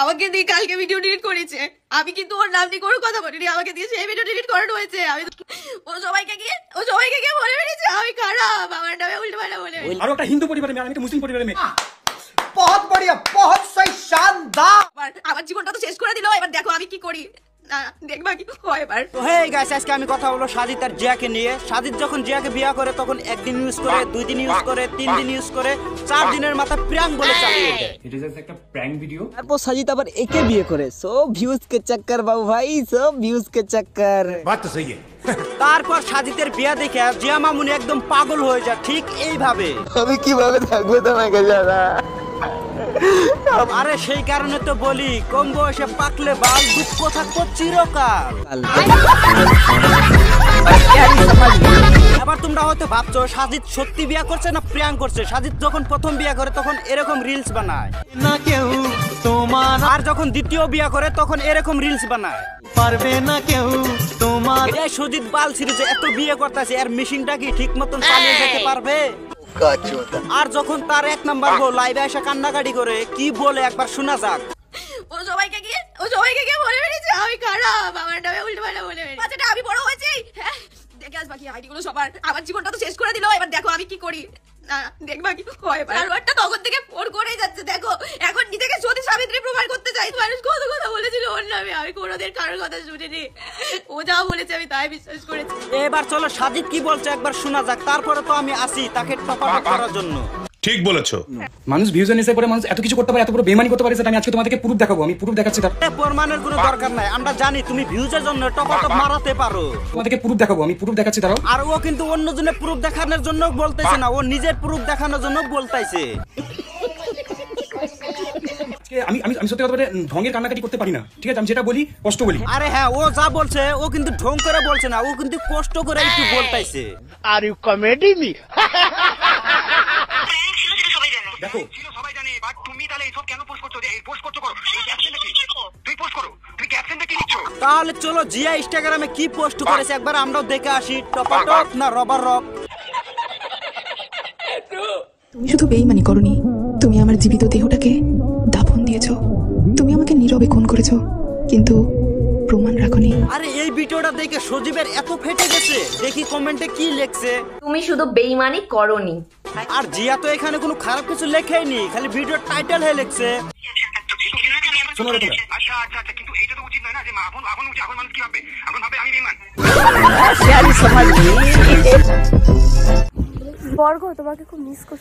আমাকে দিয়ে কালকে ভিডিও ডিলিট করেছে। আমি কিন্তু ওর নাম নিয়ে কোনো কথা বলিনি, আমাকে দিয়ে সেই ভিডিও ডিলিট করানো হয়েছে। আমি ও সবাইকে গিয়ে বলে বেরিয়েছে আমি খারাপ, আমার নামে উল্টোপাল্টা বলে। আর একটা হিন্দু পরিবারের মেয়ে, আমি একটা মুসলিম পরিবারের মেয়ে। बहुत बढ़िया, बहुत सही, शानदार। আমার জীবনটা তো শেষ করে দিল, এবার দেখো আমি কি করি। না দেখবা কি হয় এবার। তো হে গাইস, আজকে আমি কথা বলবো সাজিদ আর জিয়াকে নিয়ে। সাজিদ যখন জিয়াকে বিয়ে করে তখন একদিন ইউজ করে, 2 দিন ইউজ করে, 3 দিন ইউজ করে, 4 দিনের মাথা প্র্যাঙ্ক বলে চালিয়ে দেয়। এটা জাস্ট একটা প্র্যাঙ্ক ভিডিও। তারপর সাজিদ আবার একে বিয়ে করে। সব ভিউজ কে চক্কর বাবু ভাই, সব ভিউজ কে চক্কর। বাত তো সহি है। তারপর সাজিদের বিয়ে দেখে জিয়া মামুনি একদম পাগল হয়ে যায়, ঠিক এইভাবে। আমি কিভাবে থাকবো তোমাকে ছাড়া? আরে সেই কারণে তো বলি, কম বয়সে পাকলে বাল, দুঃখ থাকবো চিরকাল। এবার তোমরা হয়তো ভাবছো সাজিদ সত্যি বিয়ে করছে না প্র্যাঙ্ক করছে। সাজিদ যখন প্রথম বিয়ে করে তখন এরকম রিলস বানায় না কেউ তোমার, আর যখন দ্বিতীয় বিয়ে করে তখন এরকম রিলস বানায় পারবে না কেউ তোমার। এই সুজিত বাল সিরিজে এত বিয়ে করতেছে, এর মেশিনটা কি ঠিক মতন চালিয়ে যেতে পারবে? আর যখন তার 1 নাম্বার বউ লাইভে এসে কান্নাকাটি করে, কি বলে একবার শোনা যাক। ও সবাইকে গিয়ে বলে বেরিয়েছে আমি খারাপ, আমার নামে উল্টোপাল্টা বলে বেরিয়েছে। বাচ্চাটা আমি বড় হয়েছি, হ্যাঁ দেখে আস বাকি আইডি গুলো সবার। আমার জীবনটা তো শেষ করে দিল, এবার দেখো আমি কি করি। না দেখবা কি হয় এবার। সারোয়ারটা তখন থেকে ফোন করেই যাচ্ছে, দেখো এখন নিজেকে সতী সাবিত্রী প্রমাণ করতে চাই। মানুষ কত কথা বলেছিল ওর নামে, আমি কোনোদিন কারোর কথা শুনিনি। ও যা বলেছে আমি তাই বিশ্বাস করেছি। এবার চলো সাজিদ কি বলছে একবার শোনা যাক, তারপরে তো আমি আসি তাকে টপ আপ করার জন্য। ঠিক বলেছো। মানুষ ভিউজ এনে পরে মানুষ এত কিছু করতে পারে, এত বড় বেমানি করতে পারে, সেটা আমি আজকে তোমাদেরকে প্রুফ দেখাবো। আমি প্রুফ দেখাচ্ছি, তার প্রমাণের কোনো দরকার নাই, আমরা জানি তুমি ভিউজের জন্য টপ আপ মারাতে পারো। তোমাদেরকে প্রুফ দেখাবো, আমি প্রুফ দেখাচ্ছি দাঁড়াও। আর ও কিন্তু অন্যজনের প্রুফ দেখানোর জন্য বলতেছে না, ও নিজের প্রুফ দেখানোর জন্য বলতেছে। আমি সত্যি কথা বলতে ঢঙ্গের কান্নাকাটি করতে পারি না, ঠিক আছে? আমি যেটা বলি কষ্ট বলি। আরে হ্যাঁ, ও যা বলছে ও কিন্তু ঢং করে বলছে না, ও কিন্তু কষ্ট করে একটু বলতেছে। Are you comedy me? দেখো সবাই জানে, বাট তুমি তাহলে এইসব কেন পোস্ট করছো? এই পোস্ট করছো করো, এই ক্যাপশনটা কি? তুই পোস্ট করো, তুমি ক্যাপশনটা কি লিখছো? তাহলে চলো জিয়া ইনস্টাগ্রামে কি পোস্ট করেছে একবার আমরাও দেখে আসি। টপাটপ না রবার রব? তুমি শুধু বেইমানি করনি, তুমি আমার জীবিত দেহটাকে দাফন দিয়েছো। তুমি আমাকে নীরবে খুন করেছো, কিন্তু প্রমাণ রাখনি। আরে এই ভিডিওটা দেখে সজীবের এত ফেটে গেছে, দেখি কমেন্টে কি লেখছে। তুমি শুধু বেইমানি করনি। আর জিয়া তো এখানে কোনো খারাপ কিছু লেখেইনি, খালি ভিডিওর টাইটেল হয়ে লেখছে। শোনো রে তোমরা, আচ্ছা আচ্ছা আচ্ছা, কিন্তু এইটা তো উচিত নয় না যে এখন মানুষ কি ভাববে? এখন ভাবে আমি বেঈমান। বর্গ তোমাকে খুব মিস করছি।